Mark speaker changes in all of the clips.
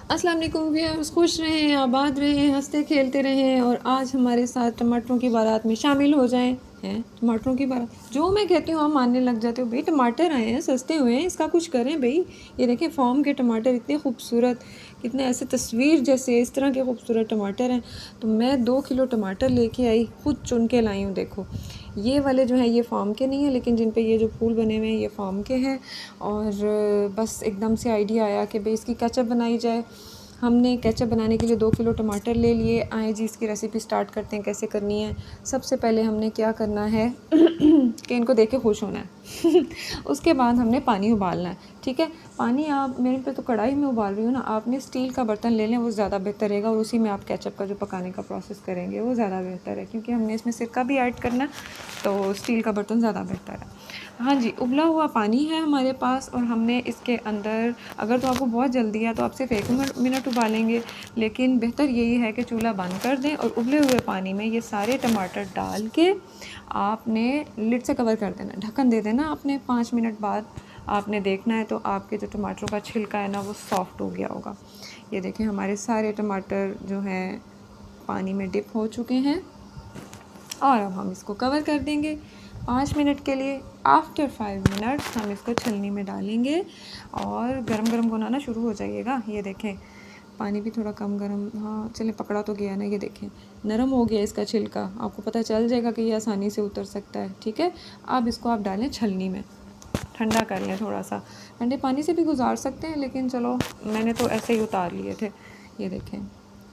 Speaker 1: अस्सलाम वालेकुम व्यूअर्स, खुश रहें, आबाद रहें, हंसते खेलते रहें और आज हमारे साथ टमाटरों की बारात में शामिल हो जाएं। हैं टमाटरों की बारात, जो मैं कहती हूँ आप मानने लग जाते हो। भाई टमाटर आए हैं, सस्ते हुए हैं, इसका कुछ करें भाई। ये देखें फार्म के टमाटर इतने खूबसूरत, कितने ऐसे तस्वीर जैसे इस तरह के खूबसूरत टमाटर हैं। तो मैं 2 किलो टमाटर लेके आई, खुद चुन के लाई हूँ। देखो ये वाले जो हैं ये फार्म के नहीं हैं, लेकिन जिन पे ये जो फूल बने हुए हैं ये फार्म के हैं। और बस एकदम से आइडिया आया कि भाई इसकी केचप बनाई जाए। हमने केचप बनाने के लिए 2 किलो टमाटर ले लिए। आए जी इसकी रेसिपी स्टार्ट करते हैं, कैसे करनी है। सबसे पहले हमने क्या करना है कि इनको देख के खुश होना है उसके बाद हमने पानी उबालना है। ठीक है, पानी आप मेरे पे तो कढ़ाई में उबाल रही हूँ ना, आपने स्टील का बर्तन ले लें, वो ज़्यादा बेहतर रहेगा। और उसी में आप केचप का जो पकाने का प्रोसेस करेंगे वो ज़्यादा बेहतर है, क्योंकि हमने इसमें सिरका भी ऐड करना है, तो स्टील का बर्तन ज़्यादा बेहतर है। हाँ जी, उबला हुआ पानी है हमारे पास और हमने इसके अंदर, अगर तो आपको बहुत जल्दी है तो आप सिर्फ 1 मिनट उबालेंगे, लेकिन बेहतर यही है कि चूल्हा बंद कर दें और उबले हुए पानी में ये सारे टमाटर डाल के आपने लिड से कवर कर देना, ढक्कन दे देना। आपने 5 मिनट बाद आपने देखना है तो आपके जो टमाटरों का छिलका है ना वो सॉफ्ट हो गया होगा। ये देखें हमारे सारे टमाटर जो हैं पानी में डिप हो चुके हैं और अब हम इसको कवर कर देंगे 5 मिनट के लिए। आफ्टर 5 मिनट्स हम इसको छलनी में डालेंगे और गरम गरम बनाना शुरू हो जाइएगा। ये देखें पानी भी थोड़ा कम गरम, हाँ चलें पकड़ा तो गया ना। ये देखें नरम हो गया इसका छिलका, आपको पता चल जाएगा कि ये आसानी से उतर सकता है। ठीक है, अब इसको आप डालें छलनी में, ठंडा कर लें थोड़ा सा। ठंडे पानी से भी गुजार सकते हैं, लेकिन चलो मैंने तो ऐसे ही उतार लिए थे। ये देखें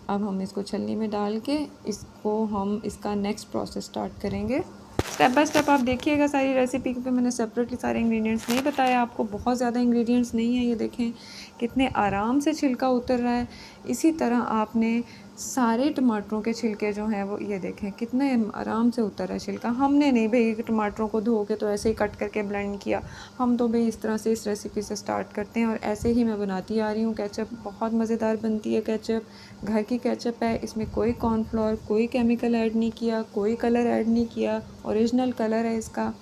Speaker 1: अब हम इसको छलनी में डाल के इसको हम इसका नेक्स्ट प्रोसेस स्टार्ट करेंगे। स्टेप बाय स्टेप आप देखिएगा सारी रेसिपी, क्योंकि मैंने सेपरेटली सारे इंग्रेडिएंट्स नहीं बताया आपको, बहुत ज़्यादा इंग्रेडिएंट्स नहीं है। ये देखें कितने आराम से छिलका उतर रहा है। इसी तरह आपने सारे टमाटरों के छिलके जो हैं वो ये देखें कितने आराम से उतर है छिलका। हमने नहीं भाई टमाटरों को धो के तो ऐसे ही कट करके ब्लेंड किया, हम तो भाई इस तरह से इस रेसिपी से स्टार्ट करते हैं और ऐसे ही मैं बनाती आ रही हूँ। केचप बहुत मज़ेदार बनती है, केचप घर की केचप है, इसमें कोई कॉर्नफ्लोर कोई केमिकल ऐड नहीं किया, कोई कलर ऐड नहीं किया, ओरिजिनल कलर है इसका,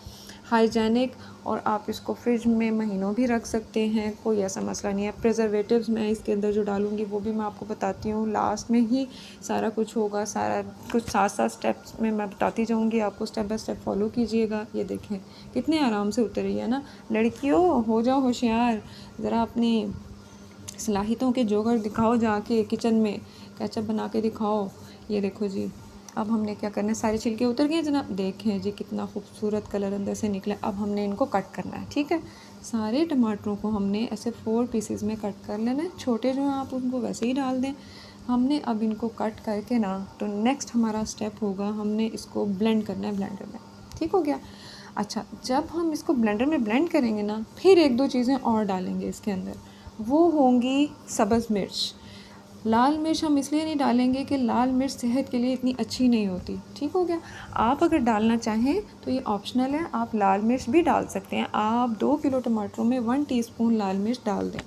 Speaker 1: हाइजेनिक। और आप इसको फ्रिज में महीनों भी रख सकते हैं, कोई ऐसा मसला नहीं है। प्रिजर्वेटिव्स मैं इसके अंदर जो डालूँगी वो भी मैं आपको बताती हूँ, लास्ट में ही सारा कुछ होगा। सारा कुछ साथ साथ स्टेप्स में मैं बताती जाऊँगी आपको, स्टेप बाय स्टेप फॉलो कीजिएगा। ये देखें कितने आराम से उतरी है ना। लड़कियों हो जाओ होशियार, ज़रा अपनी सलाहियतों के जोगर दिखाओ, जाके किचन में केचप बना के दिखाओ। ये देखो जी अब हमने क्या करना है, सारे छिलके उतर गए जनाब, देखें जी कितना खूबसूरत कलर अंदर से निकला। अब हमने इनको कट करना है। ठीक है, सारे टमाटरों को हमने ऐसे 4 पीसेस में कट कर लेना है। छोटे जो हैं आप उनको वैसे ही डाल दें। हमने अब इनको कट करके ना, तो नेक्स्ट हमारा स्टेप होगा, हमने इसको ब्लेंड करना है ब्लेंडर में। ठीक हो गया। अच्छा, जब हम इसको ब्लेंडर में ब्लेंड करेंगे ना, फिर 1-2 चीज़ें और डालेंगे इसके अंदर, वो होंगी सब्ज़ मिर्च। लाल मिर्च हम इसलिए नहीं डालेंगे कि लाल मिर्च सेहत के लिए इतनी अच्छी नहीं होती। ठीक हो गया। आप अगर डालना चाहें तो ये ऑप्शनल है, आप लाल मिर्च भी डाल सकते हैं। आप 2 किलो टमाटरों में 1 टीस्पून लाल मिर्च डाल दें।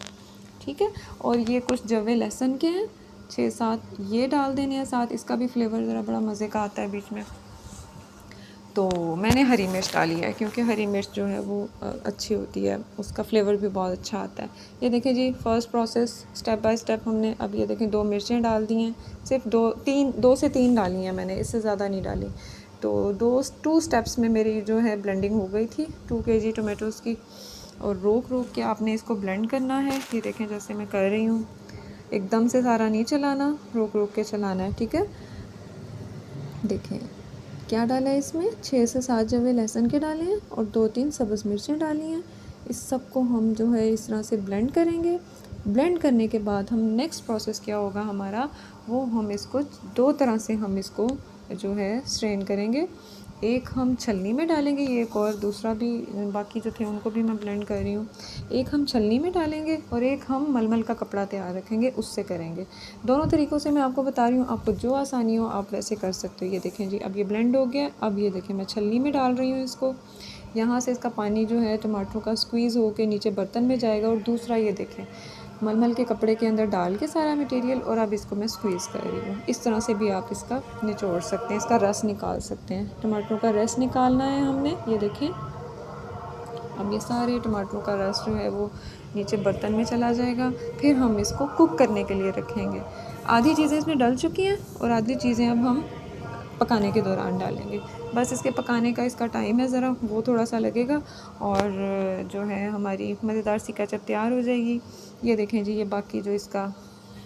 Speaker 1: ठीक है, और ये कुछ जवे लहसुन के हैं 6-7, ये डाल देने हैं साथ, इसका भी फ्लेवर ज़रा बड़ा मज़े का आता है बीच में। तो मैंने हरी मिर्च डाली है, क्योंकि हरी मिर्च जो है वो अच्छी होती है, उसका फ्लेवर भी बहुत अच्छा आता है। ये देखें जी first process step by step हमने, अब ये देखें 2 मिर्चें डाल दी हैं, सिर्फ 2 से 3 डाली हैं मैंने, इससे ज़्यादा नहीं डाली। तो 2 स्टेप्स में मेरी जो है ब्लेंडिंग हो गई थी 2 kg टोमेटोज़ की। और रोक रोक के आपने इसको ब्लेंड करना है। ये देखें जैसे मैं कर रही हूँ, एकदम से सारा नहीं चलाना, रोक रोक के चलाना है। ठीक है, देखें क्या डाला है इसमें, 6 से 7 जवे लहसुन के डाले हैं और 2-3 सब्ज़ मिर्चें डाली हैं। इस सब को हम जो है इस तरह से ब्लेंड करेंगे। ब्लेंड करने के बाद हम नेक्स्ट प्रोसेस क्या होगा हमारा, वो हम इसको 2 तरह से हम इसको जो है स्ट्रेन करेंगे। एक हम छलनी में डालेंगे, ये एक और दूसरा भी, बाकी जो थे उनको भी मैं ब्लेंड कर रही हूँ। एक हम छलनी में डालेंगे और एक हम मलमल का कपड़ा तैयार रखेंगे, उससे करेंगे। दोनों तरीक़ों से मैं आपको बता रही हूँ, आपको जो आसानी हो आप वैसे कर सकते हो। ये देखें जी अब ये ब्लेंड हो गया। अब ये देखें मैं छलनी में डाल रही हूँ इसको, यहाँ से इसका पानी जो है टमाटरों का स्क्वीज़ होकर नीचे बर्तन में जाएगा। और दूसरा ये देखें मलमल के कपड़े के अंदर डाल के सारा मटेरियल, और अब इसको मैं स्क्वीज़ कर रही हूँ। इस तरह से भी आप इसका निचोड़ सकते हैं, इसका रस निकाल सकते हैं। टमाटरों का रस निकालना है हमने। ये देखें अब ये सारे टमाटरों का रस जो है वो नीचे बर्तन में चला जाएगा। फिर हम इसको कुक करने के लिए रखेंगे। आधी चीज़ें इसमें डल चुकी हैं और आधी चीज़ें अब हम पकाने के दौरान डालेंगे। बस इसके पकाने का इसका टाइम है ज़रा, वो थोड़ा सा लगेगा और जो है हमारी मज़ेदार सी केचप तैयार हो जाएगी। ये देखें जी, ये बाकी जो इसका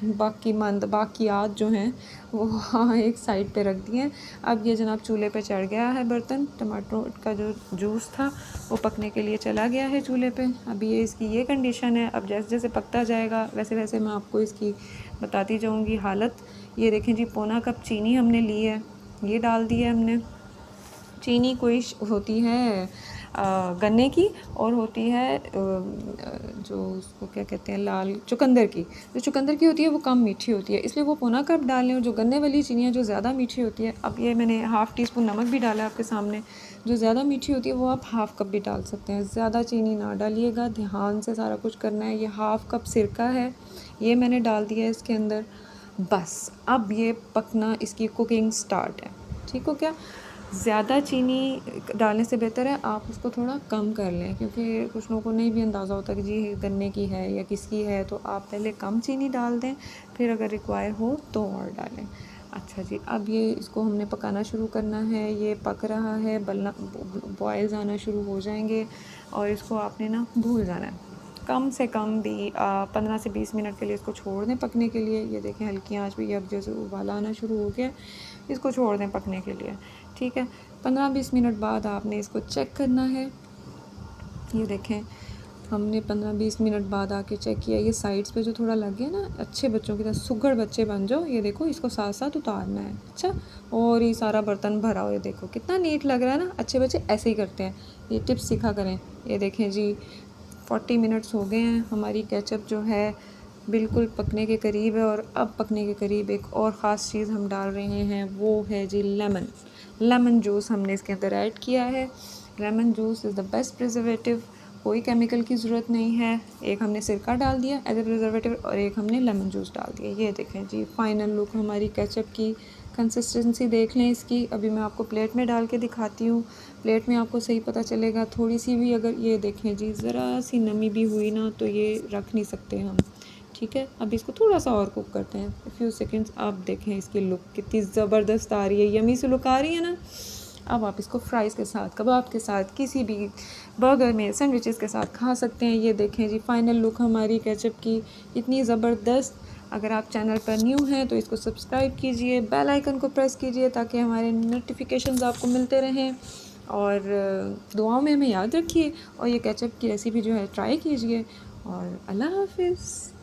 Speaker 1: बाकियात जो हैं वो हाँ एक साइड पे रख दिए हैं। अब ये जनाब चूल्हे पे चढ़ गया है बर्तन। टमाटो का जो जूस था वो पकने के लिए चला गया है चूल्हे पे। अभी ये इसकी ये कंडीशन है। अब जैसे जैसे पकता जाएगा वैसे वैसे मैं आपको इसकी बताती जाऊंगी हालत। ये देखें जी, पौना कप चीनी हमने ली है, ये डाल दी है हमने। चीनी कोई होती है गन्ने की और होती है जो उसको क्या कहते हैं, लाल चुकंदर की। जो चुकंदर की होती है वो कम मीठी होती है, इसलिए वो पौना कप डाल लें। और जो गन्ने वाली चीनी है जो ज़्यादा मीठी होती है, अब ये मैंने हाफ़ टी स्पून नमक भी डाला है आपके सामने। जो ज़्यादा मीठी होती है वो आप हाफ़ कप भी डाल सकते हैं। ज़्यादा चीनी ना डालिएगा, ध्यान से सारा कुछ करना है। ये हाफ़ कप सिरका है, ये मैंने डाल दिया है इसके अंदर। बस अब ये पकना, इसकी कुकिंग स्टार्ट है। ठीक हो क्या? ज़्यादा चीनी डालने से बेहतर है आप उसको थोड़ा कम कर लें, क्योंकि कुछ लोगों को नहीं भी अंदाज़ा होता कि जी गन्ने की है या किसकी है। तो आप पहले कम चीनी डाल दें, फिर अगर रिक्वायर हो तो और डालें। अच्छा जी, अब ये इसको हमने पकाना शुरू करना है। ये पक रहा है, बलना बॉयल्स आना शुरू हो जाएंगे और इसको आपने ना भूल जाना है। कम से कम भी 15 से 20 मिनट के लिए इसको छोड़ दें पकने के लिए। ये देखें हल्की आंच पे ये अब जैसे उबाला आना शुरू हो गया, इसको छोड़ दें पकने के लिए। ठीक है, 15-20 मिनट बाद आपने इसको चेक करना है। ये देखें हमने 15-20 मिनट बाद आके चेक किया, ये साइड्स पे जो थोड़ा लग गया ना, अच्छे बच्चों की तरह सुघड़ बच्चे बन जाओ। ये देखो इसको साथ साथ उतारना है। अच्छा, और ये सारा बर्तन भरा हो, ये देखो कितना नीट लग रहा है ना। अच्छे बच्चे ऐसे ही करते हैं, ये टिप्स सीखा करें। ये देखें जी 40 मिनट्स हो गए हैं, हमारी केचप जो है बिल्कुल पकने के करीब है। और अब पकने के करीब एक और ख़ास चीज़ हम डाल रहे हैं, वो है जी लेमन जूस हमने इसके अंदर ऐड किया है। Lemon juice is the best preservative, कोई केमिकल की ज़रूरत नहीं है। एक हमने सिरका डाल दिया एज ए प्रिजर्वेटिव और एक हमने लेमन जूस डाल दिया। ये देखें जी फाइनल लुक हमारी केचप की। कंसिस्टेंसी देख लें इसकी। अभी मैं आपको प्लेट में डाल के दिखाती हूँ, प्लेट में आपको सही पता चलेगा। थोड़ी सी भी अगर ये देखें जी ज़रा सी नमी भी हुई ना तो ये रख नहीं सकते हम। ठीक है, अब इसको थोड़ा सा और कुक करते हैं, फ्यू सेकंड्स। आप देखें इसकी लुक कितनी ज़बरदस्त आ रही है, यमी सी लुक आ रही है ना। अब आप इसको फ्राइज़ के साथ, कबाब के साथ, किसी भी बर्गर में, सैंडविचेस के साथ खा सकते हैं। ये देखें जी फाइनल लुक हमारी केचप की, इतनी ज़बरदस्त। अगर आप चैनल पर न्यू हैं तो इसको सब्सक्राइब कीजिए, बेल आइकन को प्रेस कीजिए ताकि हमारे नोटिफिकेशंस आपको मिलते रहें। और दुआओं में हमें याद रखिए और ये केचप की रेसिपी जो है ट्राई कीजिए। और अल्लाह हाफिज़।